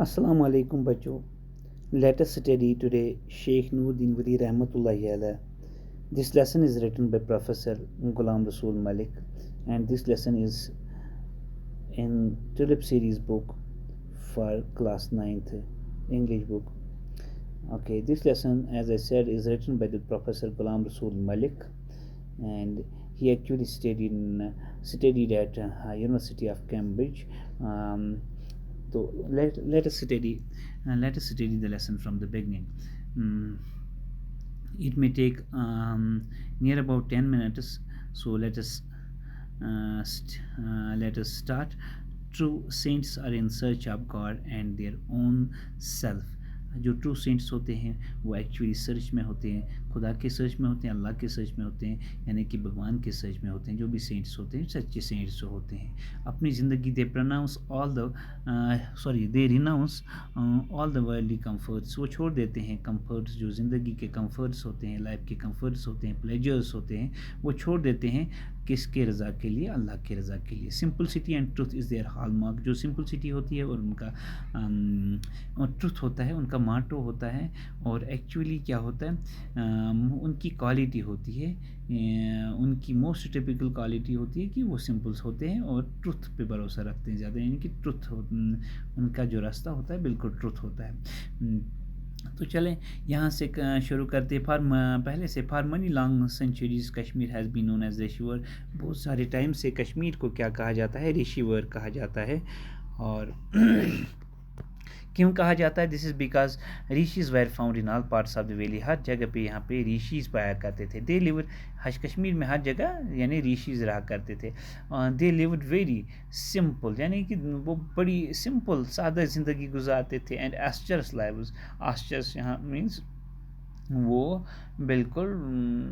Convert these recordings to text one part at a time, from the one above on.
Assalamu alaikum bachcho. Let us study today Sheikh Nuruddin Wali Rahmatullahi Alayh. This lesson is written by Professor Ghulam Rasool Malik, and this lesson is in Tulip series book for class 9th English book. Okay, this lesson, as I said, is written by the Professor Ghulam Rasool Malik, and he actually studied at University of Cambridge. So let us study the lesson from the beginning. Mm, it may take near about 10 minutes, so let us start. True saints are in search of God and their own self. جو true cents ہوتے ہیں وہ actually search میں ہوتے ہیں، خدا کے search میں ہوتے ہیں، اللہ کے سرچ میں ہوتے ہیں، یعنی کہ بھگوان کے سرچ میں ہوتے ہیں. جو بھی سینٹس ہوتے ہیں سچے سینٹس ہوتے ہیں. اپنی زندگی دے ریناؤنس آل دا ورلڈلی کمفرٹس. وہ چھوڑ دیتے ہیں کمفرٹس، جو زندگی کے کمفرٹس ہوتے ہیں، لائف کے کمفرٹس ہوتے ہیں، پلیجرس ہوتے ہیں، وہ چھوڑ دیتے ہیں کس کے رضا کے لیے؟ اللہ کے رضا کے لیے. Simplicity and truth is there hall mark. جو سمپلسٹی ہوتی ہے اور ان کا ٹروتھ ہوتا ہے، ان کا ماٹو ہوتا ہے. اور ایکچولی کیا ہوتا ہے، ان کی کوالٹی ہوتی ہے، ان کی موسٹ ٹپیکل کوالٹی ہوتی ہے کہ وہ سمپلس ہوتے ہیں اور ٹروتھ پہ بھروسہ رکھتے ہیں زیادہ، یعنی کہ ٹروتھ ان کا جو راستہ ہوتا ہے بالکل ٹروتھ ہوتا ہے. تو چلیں یہاں سے شروع کرتے. پہلے سے for many long centuries Kashmir has been known as Reshwaer. بہت سارے ٹائم سے کشمیر کو کیا کہا جاتا ہے؟ ریشیور کہا جاتا ہے. اور کیوں کہا جاتا ہے؟ This is because Reshis were found in all parts of the valley. ہر جگہ پہ یہاں پہ ریشیز پایا کرتے تھے. دے لیور کشمیر میں ہر جگہ یعنی ریشیز رہا کرتے تھے. دے لیوڈ ویری سمپل، یعنی کہ وہ بڑی سمپل سادہ زندگی گزارتے تھے. And ایسچرس lives. ایسچرس یہاں مینس وہ بالکل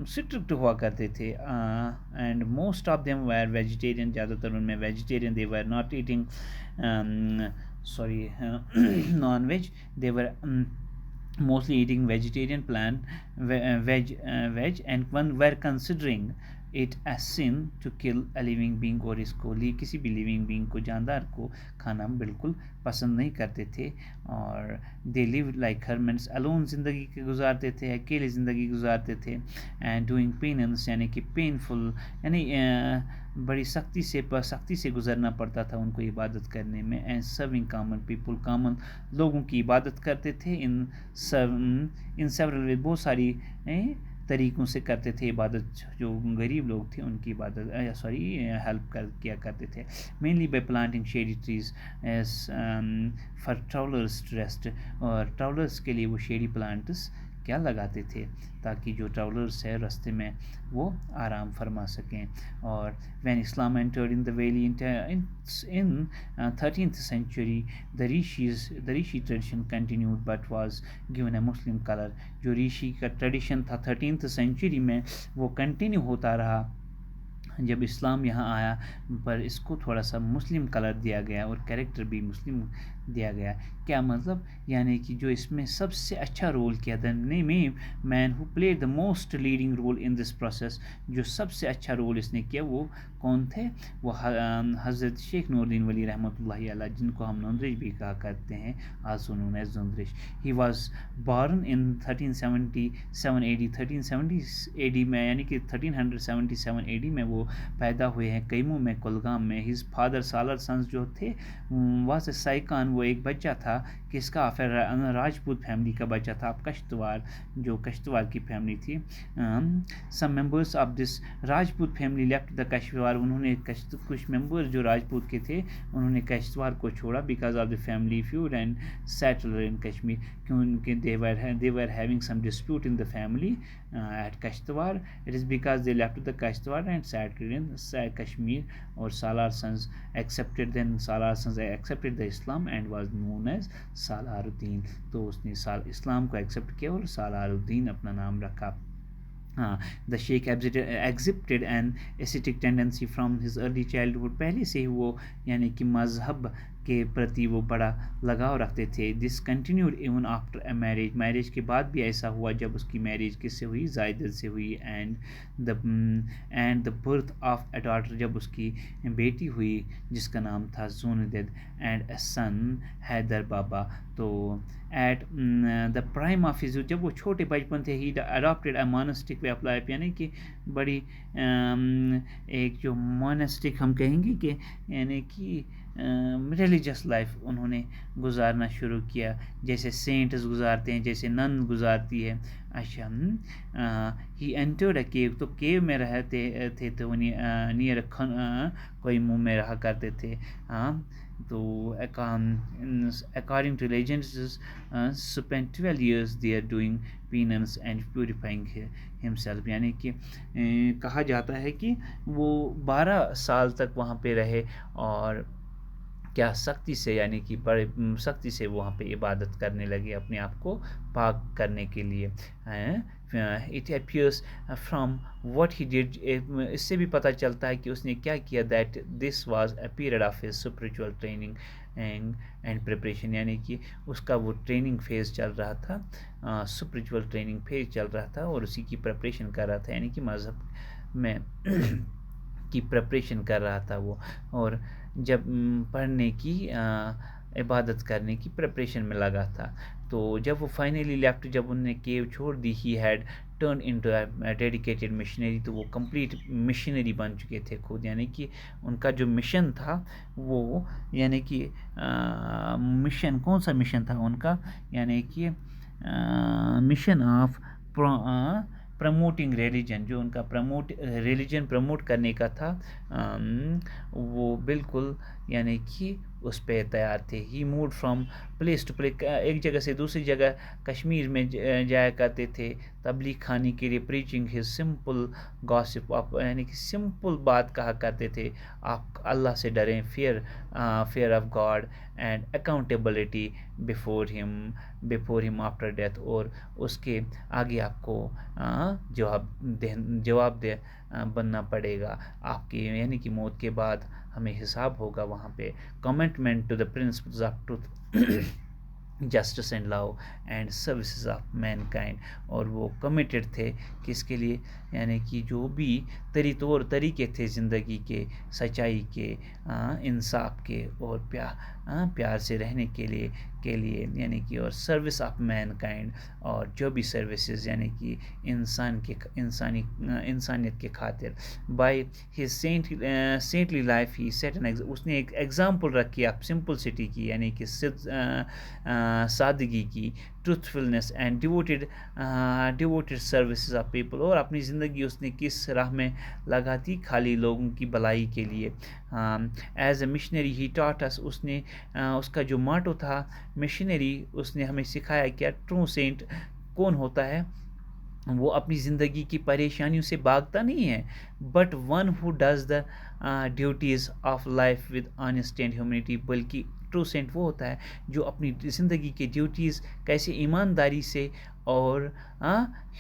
اسٹرکٹ ہوا کرتے تھے. And most of them were vegetarian. زیادہ تر ان میں vegetarian. They were not eating non-veg. They were mostly eating vegetarian, veg, and one were considering it a sin to kill a living being. اور اس کو کسی بھی living being کو، جاندار کو کھانا بالکل پسند نہیں کرتے تھے. اور they lived like hermits. alone زندگی کے گزارتے تھے، اکیلے زندگی گزارتے تھے. and doing penance یعنی کہ painful، یعنی بڑی سختی سے گزرنا پڑتا تھا ان کو عبادت کرنے میں. And serving common people. Common لوگوں کی عبادت کرتے تھے. ان سیورل وے، بہت ساری طریقوں سے کرتے تھے عبادت. جو غریب لوگ تھے ان کی عبادت ہیلپ کیا کرتے تھے. Mainly by planting shady trees for travellers to rest. اور ٹراولرز کے لیے وہ شیڈی پلانٹس کیا لگاتے تھے تاکہ جو ٹراولرز ہے راستے میں وہ آرام فرما سکیں. اور when Islam entered in the valley in 13th century, the Rishi tradition continued but was given a Muslim color. جو ریشی کا ٹریڈیشن تھا 13th century میں وہ کنٹینیو ہوتا رہا جب اسلام یہاں آیا، پر اس کو تھوڑا سا مسلم کلر دیا گیا اور کیریکٹر بھی مسلم دیا گیا. کیا مطلب؟ یعنی کہ جو اس میں سب سے اچھا رول کیا تھا، man who played the most leading role in this process. جو سب سے اچھا رول اس نے کیا وہ کون تھے؟ وہ حضرت شیخ نوردین ولی رحمۃ اللہ علیہ، جن کو ہم نندرش بھی کہا کرتے ہیں، also known as Nundreshi. He was born in 1377 AD. 1370 AD میں، یعنی کہ 1377 AD میں وہ پیدا ہوئے ہیں کیمو میں، کلگام میں. ہز فادر سالار سنس جو تھے واز اے سائیکان. وہ ایک بچہ تھا کس کا؟ پھر راجپوت فیملی کا بچہ تھا. اب کشتوار کی فیملی تھی. Some members of this Rajput family left the Kishtwar. انہوں نے کچھ ممبر جو راجپوت کے تھے انہوں نے کشتوار کو چھوڑا because of the family feud and settle in Kashmir. کیونکہ they were having some dispute in the family at Kashtawar. It is because they left the Kashtawar and settled in Kashmir. اور Salar Sanz accepted the Islam and was known as Salar uddin. تو اس نے اسلام کو accept کیا اور سالار الدین اپنا نام رکھا. The Sheikh exhibited an ascetic tendency from his early childhood. پہلے سے ہی وہ یعنی کہ مذہب کے پرتی وہ بڑا لگاؤ رکھتے تھے. This continued even after a marriage. Marriage کے بعد بھی ایسا ہوا جب اس کی میرج کس سے ہوئی؟ زائدہ سے ہوئی. And the birth of a daughter. جب اس کی بیٹی ہوئی جس کا نام تھا زوندید. اینڈ اے سن حیدر بابا. تو at the prime of his, جب وہ چھوٹے بچپن تھے، he adopted a monastic way of life, یعنی کہ بڑی ایک جو موناسٹک ہم کہیں گے کہ یعنی کہ ریلیجس لائف انہوں نے گزارنا شروع کیا، جیسے سینٹس گزارتے ہیں، جیسے نن گزارتی ہے. اچھا، ہی انٹرڈ اے کیو. تو کیو میں رہتے تھے، تو نیئر کوئی منہ میں رہا کرتے تھے. تو according to legends spent 12 years there doing penance and purifying himself. یعنی کہ کہا جاتا ہے کہ وہ 12 سال تک وہاں پہ رہے اور کیا سختی سے، یعنی کہ بڑے سختی سے وہاں پہ عبادت کرنے لگے اپنے آپ کو پاک کرنے کے لیے. It appears from what he did. اس سے بھی پتہ چلتا ہے کہ اس نے کیا کیا. That this was a period of his spiritual training and preparation. یعنی کہ اس کا وہ ٹریننگ فیز چل رہا تھا، اسپرچول ٹریننگ فیز چل رہا تھا، اور اسی کی پریپریشن کر رہا تھا، یعنی کہ مذہب میں کی پریپریشن کر رہا تھا وہ. اور جب پڑھنے کی عبادت کرنے کی پریپریشن میں لگا تھا. تو جب وہ فائنلی لیفٹ، جب انہوں نے کیو چھوڑ دی، he had turn into a dedicated missionary. تو وہ کمپلیٹ مشنری بن چکے تھے خود، یعنی کہ ان کا جو مشن تھا وہ، یعنی کہ مشن کون سا مشن تھا ان کا؟ یعنی کہ مشن آف پروموٹنگ ریلیجن. جو ان کا ریلیجن پروموٹ کرنے کا تھا، وہ بالکل یعنی کہ اس پہ تیار تھے. He moved from place to place. ایک جگہ سے دوسری جگہ کشمیر میں جایا کرتے تھے تبلیغ کھانے کے لیے. پریچنگ ہز سمپل گاسپ آف، یعنی کہ سمپل بات کہا کرتے تھے، آپ اللہ سے ڈریں، fear of God and accountability before him after death. اور اس کے آگے آپ کو جواب دہ بننا پڑے گا آپ کی، یعنی کہ موت کے بعد ہمیں حساب ہوگا وہاں پہ. Commitment to the principles of truth, justice and love and services of mankind. اور وہ کمیٹڈ تھے کس کے لیے؟ یعنی کہ جو بھی طریقے تھے زندگی کے، سچائی کے، انصاف کے، اور پیار سے رہنے کے لیے یعنی کہ اور سروس آف مین کائنڈ. اور جو بھی سروسز یعنی کہ انسانیت کے خاطر. By his saintly life he set اس نے ایک ایگزامپل رکھی آپ سمپلسٹی کی، یعنی کہ سادگی کی، truthfulness and devoted services of people. اور اپنی زندگی اس نے کس راہ میں لگا تھی؟ خالی لوگوں کی بھلائی کے لیے. ایز اے مشنری ہی ٹاٹ اس، اس کا جو ماٹو تھا مشنری، اس نے ہمیں سکھایا کیا ٹرو سینٹ کون ہوتا ہے. وہ اپنی زندگی کی پریشانیوں سے بھاگتا نہیں ہے، but one who does the duties of life with honesty and humanity. بلکہ ٹرو سینٹ وہ ہوتا ہے جو اپنی زندگی کے ڈیوٹیز کیسے ایمانداری سے اور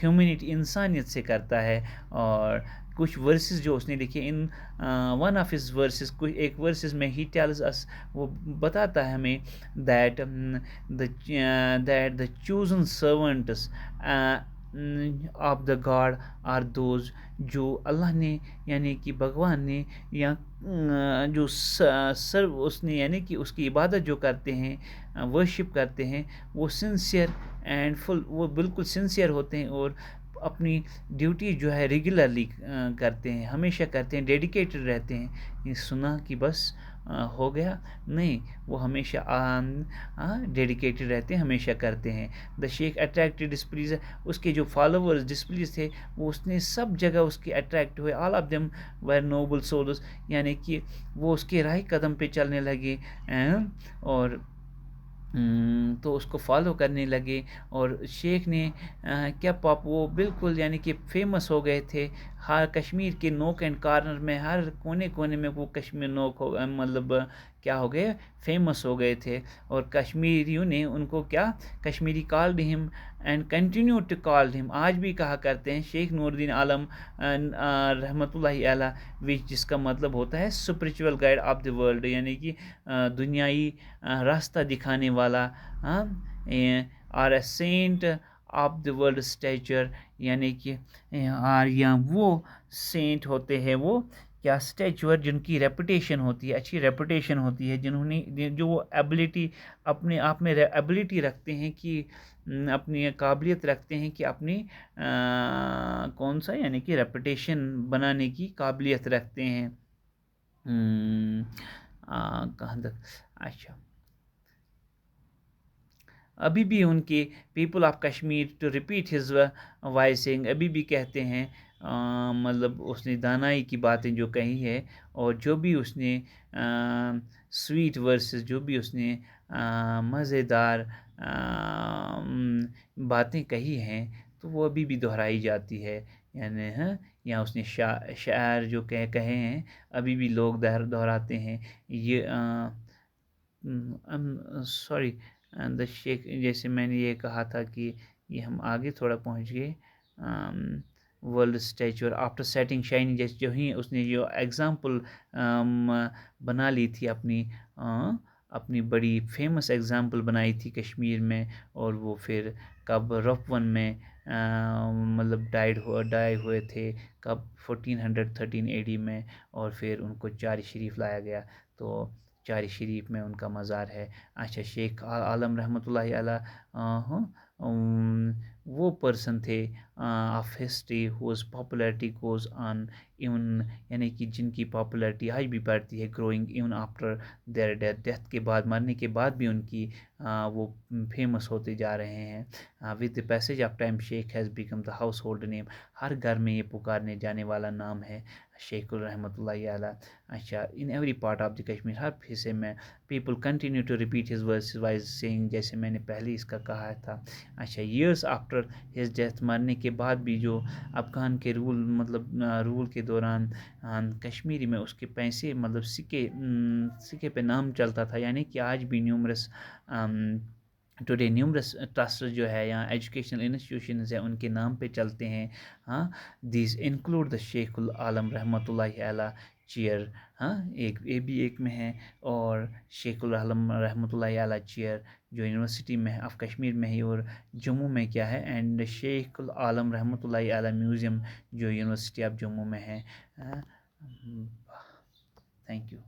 ہیومنٹی انسانیت سے کرتا ہے. اور کچھ ورسز جو اس نے لکھے، in one of his verses, ایک ورسز میں ہی ٹیلز اس، وہ بتاتا ہے ہمیں that the chosen servants of the God are those, جو اللہ نے یعنی کہ بھگوان نے یا جو اس نے یعنی کہ اس کی عبادت جو کرتے ہیں، ورشپ کرتے ہیں، وہ سنسیئر اینڈ فل، وہ بالکل سنسیئر ہوتے ہیں اور اپنی ڈیوٹی جو ہے ریگولرلی کرتے ہیں، ہمیشہ کرتے ہیں، ڈیڈیکیٹڈ رہتے ہیں. یہ سنا کہ بس ہو گیا نہیں، وہ ہمیشہ ڈیڈیکیٹڈ رہتے ہیں، ہمیشہ کرتے ہیں. دا شیخ اٹریکٹڈ ڈسپلیز، اس کے جو فالوورز ڈسپلیز تھے وہ اس نے سب جگہ اس کے اٹریکٹ ہوئے. All of them were noble souls, یعنی کہ وہ اس کے راہ قدم پہ چلنے لگے اور تو اس کو فالو کرنے لگے. اور شیخ نے کیا وہ بالکل یعنی کہ فیمس ہو گئے تھے. ہر کشمیر کے نوک اینڈ کارنر میں، ہر کونے میں وہ کشمیر نوک مطلب کیا ہو گئے، فیمس ہو گئے تھے، اور کشمیریوں نے ان کو کیا، کشمیری کالڈ ہم اینڈ کنٹینیو ٹو کالڈ ہم، آج بھی کہا کرتے ہیں شیخ نور الدین عالم رحمۃ اللہ علیہ، جس کا مطلب ہوتا ہے spiritual guide of the world, یعنی کہ دنیائی راستہ دکھانے والا، or a saint of the world stature, یعنی کہ یا وہ سینٹ ہوتے ہیں وہ کیا، اسٹیچور، جن کی ریپوٹیشن ہوتی ہے، اچھی ریپوٹیشن ہوتی ہے، جنہوں نے جو وہ ایبلٹی اپنے آپ میں ایبلٹی رکھتے ہیں کہ اپنی قابلیت رکھتے ہیں کہ اپنی کون سا، یعنی کہ ریپوٹیشن بنانے کی قابلیت رکھتے ہیں. کہاں تک، اچھا، ابھی بھی ان کے people of Kashmir to repeat his voicing, ابھی بھی کہتے ہیں، مطلب اس نے دانائی کی باتیں جو کہی ہے، اور جو بھی اس نے سویٹ ورسز، جو بھی اس نے مزیدار باتیں کہی ہیں، تو وہ ابھی بھی دہرائی جاتی ہے، یعنی یا اس نے شاعر جو کہے ہیں، ابھی بھی لوگ دہراتے ہیں. یہ سوری دا شیخ، جیسے میں نے یہ کہا تھا کہ یہ ہم آگے تھوڑا پہنچ گئے، ورلڈ اسٹیچور آفٹر سیٹنگ شائننگ، جیسے جو ہی اس نے جو ایگزامپل بنا لی تھی، اپنی بڑی فیمس ایگزامپل بنائی تھی کشمیر میں، اور وہ پھر کب رف ون میں مطلب ڈائی ہوئے تھے، کب 1413 AD میں، اور پھر ان کو چار شریف لایا گیا، تو چار شریف میں ان کا مزار ہے. اچھا، شیخ عالم رحمۃ اللہ علیہ وہ پرسن تھے of history whose popularity goes on even, یعنی کہ جن کی پاپولیرٹی آج بھی بڑھتی ہے، growing even after their death کے بعد، مرنے کے بعد بھی ان کی وہ فیمس ہوتے جا رہے ہیں. With the passage of time Sheikh has become the household name, ہر گھر میں یہ پکارنے جانے والا نام ہے شیخ الرحمۃ اللہ علیہ. اچھا، in every part of the Kashmir, ہر حصے میں people continue to repeat his verses wise sing, جیسے میں نے پہلے اس کا کہا تھا. اچھا، ایئرس آفٹر ہز ڈیتھ، مرنے کے بعد بھی جو افغان کے رول کے دوران کشمیری میں اس کے پیسے، مطلب سکے پہ نام چلتا تھا، یعنی کہ آج بھی نیومرس ٹوڈے نیومرس ٹرسٹ جو ہے یا ایجوکیشنل انسٹیٹیوشنز ہیں، ان کے نام پہ چلتے ہیں. دیز انکلوڈ دا شیخ العالم رحمۃ اللہ علیہ چیئر، ایک میں ہے، اور شیخ العالم رحمۃ اللہ علیہ چیئر جو یونیورسٹی میں آف کشمیر میں ہے، اور جموں میں کیا ہے، اینڈ شیخ العالم رحمۃ اللہ علیہ میوزیم جو یونیورسٹی آف جموں میں ہے. Thank you.